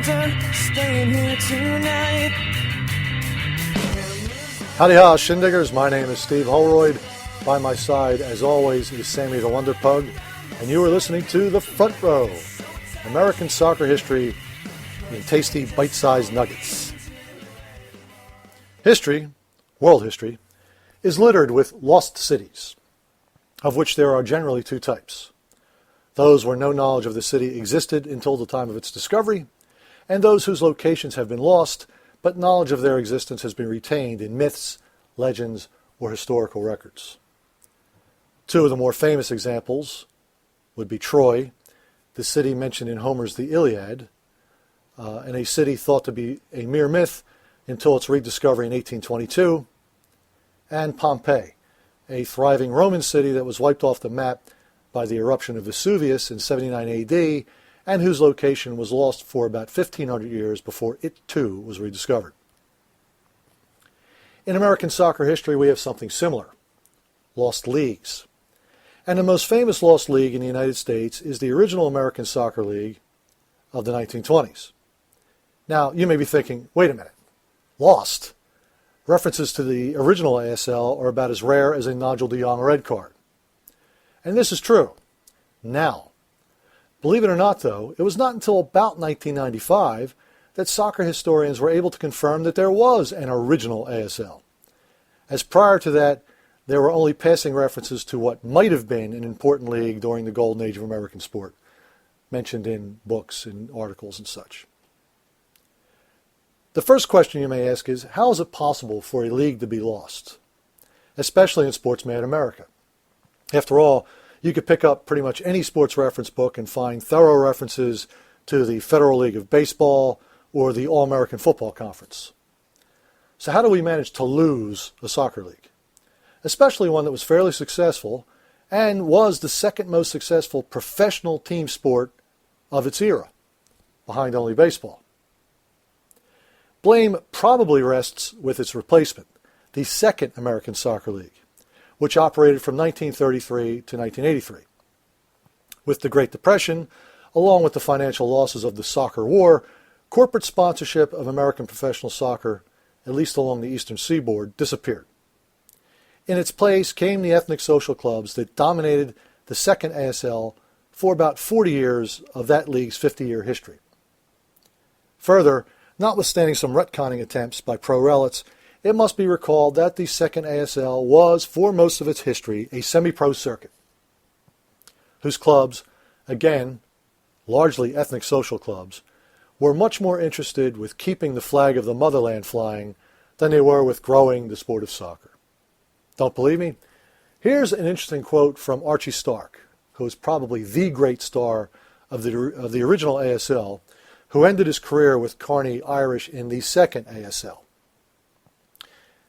done staying here tonight. Howdy ha, Shindiggers. My name is Steve Holroyd. By my side, as always, is Sammy the Wonder Pug. And you are listening to The Front Row, American soccer history in tasty bite-sized nuggets. History, world history, is littered with lost cities, of which there are generally two types. Those where no knowledge of the city existed until the time of its discovery, and those whose locations have been lost, but knowledge of their existence has been retained in myths, legends, or historical records. Two of the more famous examples would be Troy, the city mentioned in Homer's The Iliad, and a city thought to be a mere myth until its rediscovery in 1822, and Pompeii, a thriving Roman city that was wiped off the map by the eruption of Vesuvius in 79 AD, and whose location was lost for about 1,500 years before it too was rediscovered. In American soccer history, we have something similar: lost leagues. And the most famous lost league in the United States is the original American Soccer League of the 1920s. Now, you may be thinking, wait a minute, lost? References to the original ASL are about as rare as a Nigel de Jong red card. And this is true. Now, believe it or not, though, it was not until about 1995 that soccer historians were able to confirm that there was an original ASL. As prior to that, there were only passing references to what might have been an important league during the golden age of American sport, mentioned in books and articles and such. The first question you may ask is, how is it possible for a league to be lost, especially in Sportsman America? After all, you could pick up pretty much any sports reference book and find thorough references to the Federal League of Baseball or the All-American Football Conference. So how do we manage to lose a soccer league, especially one that was fairly successful and was the second most successful professional team sport of its era, behind only baseball? Blame probably rests with its replacement, the Second American Soccer League, which operated from 1933 to 1983. With the Great Depression, along with the financial losses of the soccer war, corporate sponsorship of American professional soccer, at least along the eastern seaboard, disappeared. In its place came the ethnic social clubs that dominated the second ASL for about 40 years of that league's 50-year history. Further, notwithstanding some retconning attempts by pro-relics, it must be recalled that the second ASL was, for most of its history, a semi-pro circuit, whose clubs, again, largely ethnic social clubs, were much more interested with keeping the flag of the motherland flying than they were with growing the sport of soccer. Don't believe me? Here's an interesting quote from Archie Stark, who is probably the great star of the original ASL, who ended his career with Carney Irish in the second ASL.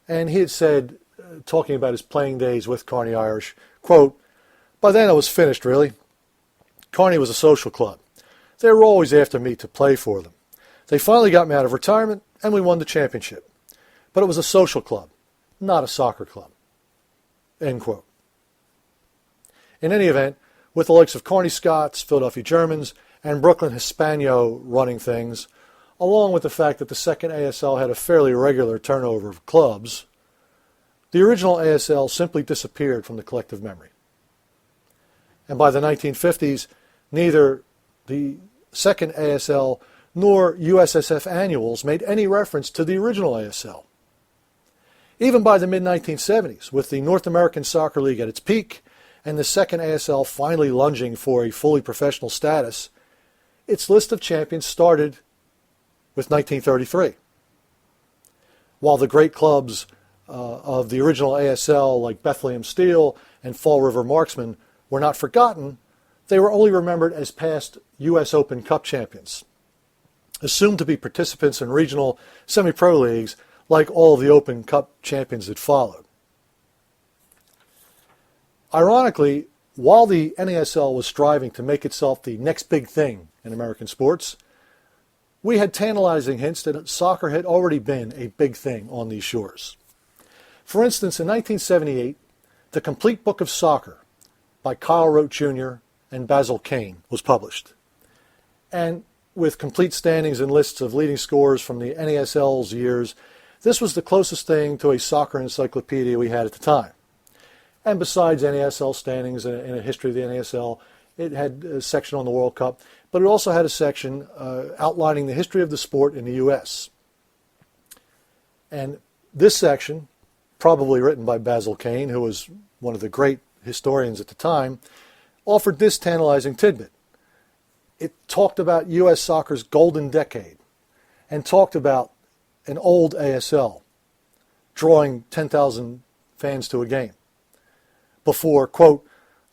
And he had said, talking about his playing days with Carney Irish, quote, "By then I was finished, really. Carney was a social club. They were always after me to play for them. They finally got me out of retirement, and we won the championship. But it was a social club, not a soccer club." End quote. In any event, with the likes of Carney Scots, Philadelphia Germans, and Brooklyn Hispano running things, along with the fact that the second ASL had a fairly regular turnover of clubs, the original ASL simply disappeared from the collective memory. And by the 1950s, neither the second ASL nor USSF annuals made any reference to the original ASL. Even by the mid-1970s, with the North American Soccer League at its peak and the second ASL finally lunging for a fully professional status, its list of champions started with 1933. While the great clubs of the original ASL, like Bethlehem Steel and Fall River Marksmen, were not forgotten, they were only remembered as past U.S. Open Cup champions, assumed to be participants in regional semi-pro leagues like all of the Open Cup champions that followed. Ironically, while the NASL was striving to make itself the next big thing in American sports, we had tantalizing hints that soccer had already been a big thing on these shores. For instance, in 1978, The Complete Book of Soccer by Kyle Rote Jr. and Basil Kane was published. And with complete standings and lists of leading scorers from the NASL's years, this was the closest thing to a soccer encyclopedia we had at the time. And besides NASL standings and a history of the NASL, it had a section on the World Cup, but it also had a section outlining the history of the sport in the U.S. And this section, probably written by Basil Kane, who was one of the great historians at the time, offered this tantalizing tidbit. It talked about U.S. soccer's golden decade and talked about an old ASL drawing 10,000 fans to a game before, quote,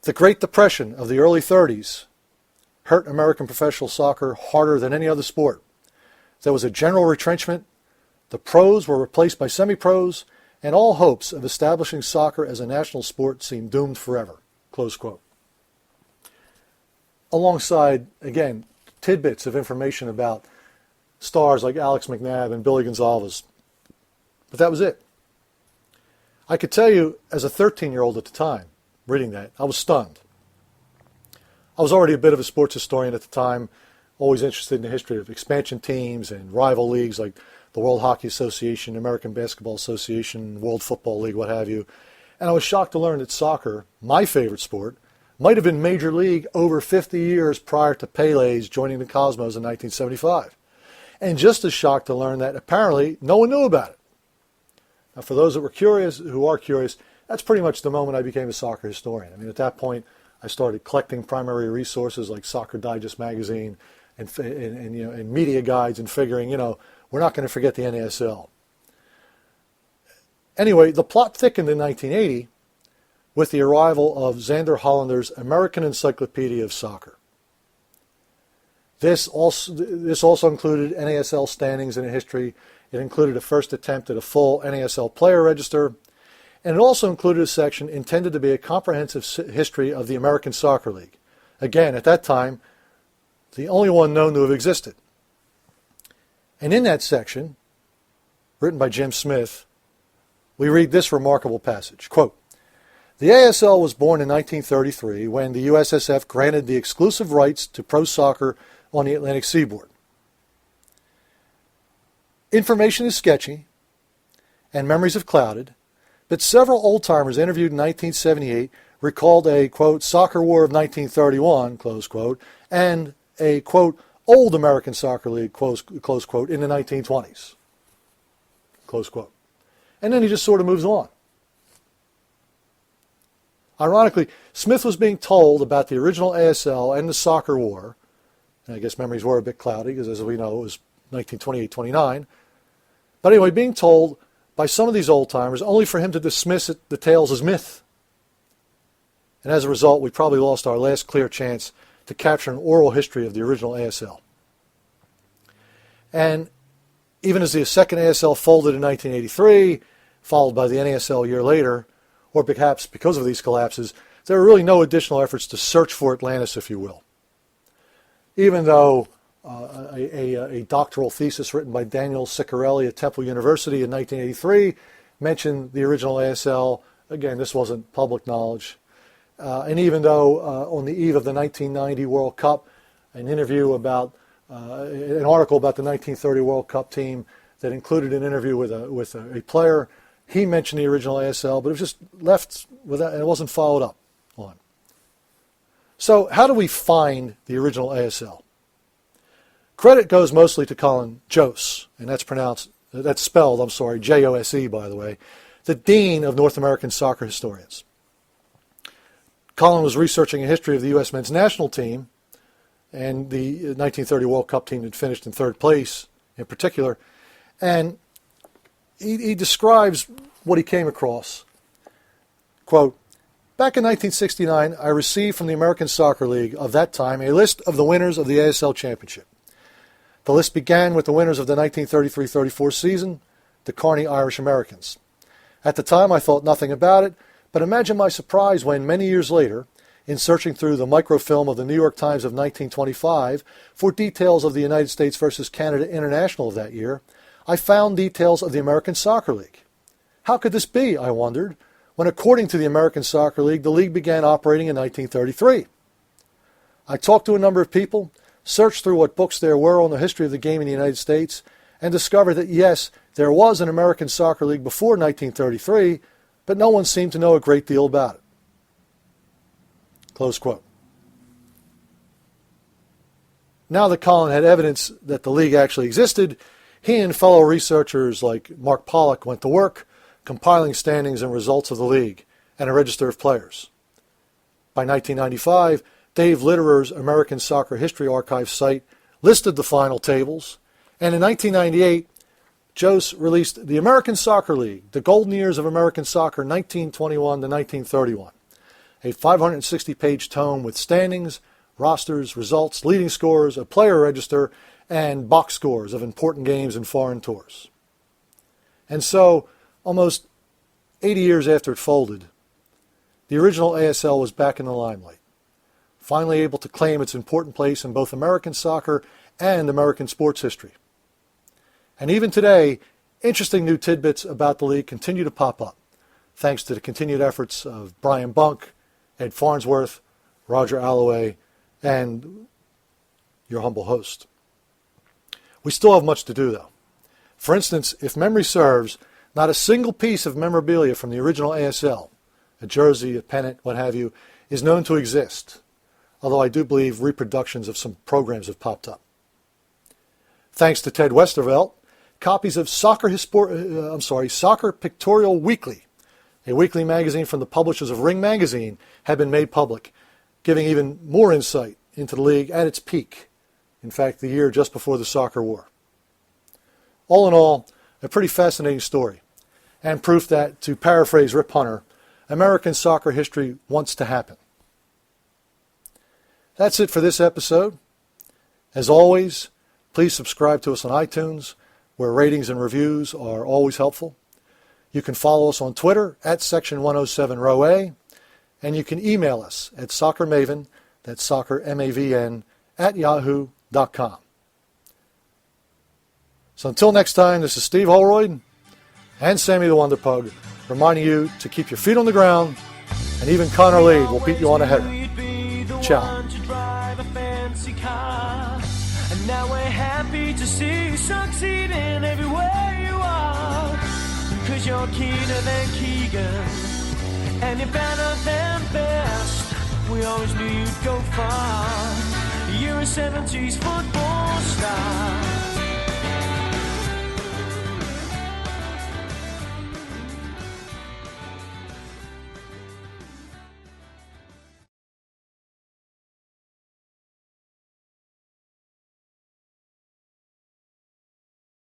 the Great Depression of the early 30s hurt American professional soccer harder than any other sport. There was a general retrenchment, the pros were replaced by semi-pros, and all hopes of establishing soccer as a national sport seemed doomed forever, close quote. Alongside, again, tidbits of information about stars like Alex McNabb and Billy Gonzalez. But that was it. I could tell you, as a 13-year-old at the time, reading that, I was stunned. I was already a bit of a sports historian at the time, always interested in the history of expansion teams and rival leagues like the World Hockey Association, American Basketball Association, World Football League, what have you. And I was shocked to learn that soccer, my favorite sport, might have been Major League over 50 years prior to Pele's joining the Cosmos in 1975. And just as shocked to learn that apparently no one knew about it. Now, for those that were curious, who are curious, that's pretty much the moment I became a soccer historian. I mean, at that point, I started collecting primary resources like Soccer Digest magazine and media guides and figuring, we're not going to forget the NASL. Anyway, the plot thickened in 1980 with the arrival of Xander Hollander's American Encyclopedia of Soccer. This also included NASL standings and history. It included a first attempt at a full NASL player register, and it also included a section intended to be a comprehensive history of the American Soccer League. Again, at that time, the only one known to have existed. And in that section, written by Jim Smith, we read this remarkable passage, quote, the ASL was born in 1933 when the USSF granted the exclusive rights to pro soccer on the Atlantic seaboard. Information is sketchy and memories have clouded, but several old-timers interviewed in 1978 recalled a, quote, soccer war of 1931, close quote, and a, quote, old American Soccer League, close quote, in the 1920s, close quote. And then he just sort of moves on. Ironically, Smith was being told about the original ASL and the soccer war, and I guess memories were a bit cloudy because, as we know, it was 1928-29. But anyway, being told by some of these old-timers only for him to dismiss the tales as myth. And as a result, we probably lost our last clear chance to capture an oral history of the original ASL. And even as the second ASL folded in 1983, followed by the NASL a year later, or perhaps because of these collapses, there were really no additional efforts to search for Atlantis, if you will. Even though a doctoral thesis written by Daniel Ciccarelli at Temple University in 1983 mentioned the original ASL, again, this wasn't public knowledge. And even though on the eve of the 1990 World Cup, an interview about, an article about the 1930 World Cup team that included an interview with a player, he mentioned the original ASL, but it was just left without, and it wasn't followed up on. So how do we find the original ASL? Credit goes mostly to Colin Jose, and that's spelled Jose, by the way, the Dean of North American Soccer Historians. Colin was researching a history of the U.S. men's national team, and the 1930 World Cup team had finished in third place in particular, and he describes what he came across. Quote, back in 1969, I received from the American Soccer League of that time a list of the winners of the ASL Championship. The list began with the winners of the 1933-34 season, the Kearney Irish Americans. At the time, I thought nothing about it, but imagine my surprise when, many years later, in searching through the microfilm of the New York Times of 1925 for details of the United States versus Canada International of that year, I found details of the American Soccer League. How could this be, I wondered, when according to the American Soccer League, the league began operating in 1933. I talked to a number of people. searched through what books there were on the history of the game in the United States, and discovered that yes, there was an American Soccer League before 1933, but no one seemed to know a great deal about it. Close quote. Now that Colin had evidence that the league actually existed, he and fellow researchers like Mark Pollock went to work compiling standings and results of the league and a register of players. By 1995, Dave Litterer's American Soccer History Archive site listed the final tables, and in 1998, Jose released the American Soccer League, the Golden Years of American Soccer 1921 to 1931, a 560-page tome with standings, rosters, results, leading scorers, a player register, and box scores of important games and foreign tours. And so, almost 80 years after it folded, the original ASL was back in the limelight, finally able to claim its important place in both American soccer and American sports history. And even today, interesting new tidbits about the league continue to pop up, thanks to the continued efforts of Brian Bunk, Ed Farnsworth, Roger Alloway, and your humble host. We still have much to do, though. For instance, if memory serves, not a single piece of memorabilia from the original ASL, a jersey, a pennant, what have you, is known to exist, although I do believe reproductions of some programs have popped up. Thanks to Ted Westervelt, copies of Soccer Pictorial Weekly, a weekly magazine from the publishers of Ring Magazine, have been made public, giving even more insight into the league at its peak, in fact, the year just before the soccer war. All in all, a pretty fascinating story, and proof that, to paraphrase Rip Hunter, American soccer history wants to happen. That's it for this episode. As always, please subscribe to us on iTunes, where ratings and reviews are always helpful. You can follow us on Twitter at Section 107 Row A, and you can email us at soccermaven, that's soccer, M-A-V-N, at yahoo.com. So until next time, this is Steve Holroyd and Sammy the Wonder Pug, reminding you to keep your feet on the ground, and even Connor Lade will beat you on a header. Ciao. And now we're happy to see you succeeding everywhere you are. Cause you're keener than Keegan, and you're better than best. We always knew you'd go far. You're a 70s football star.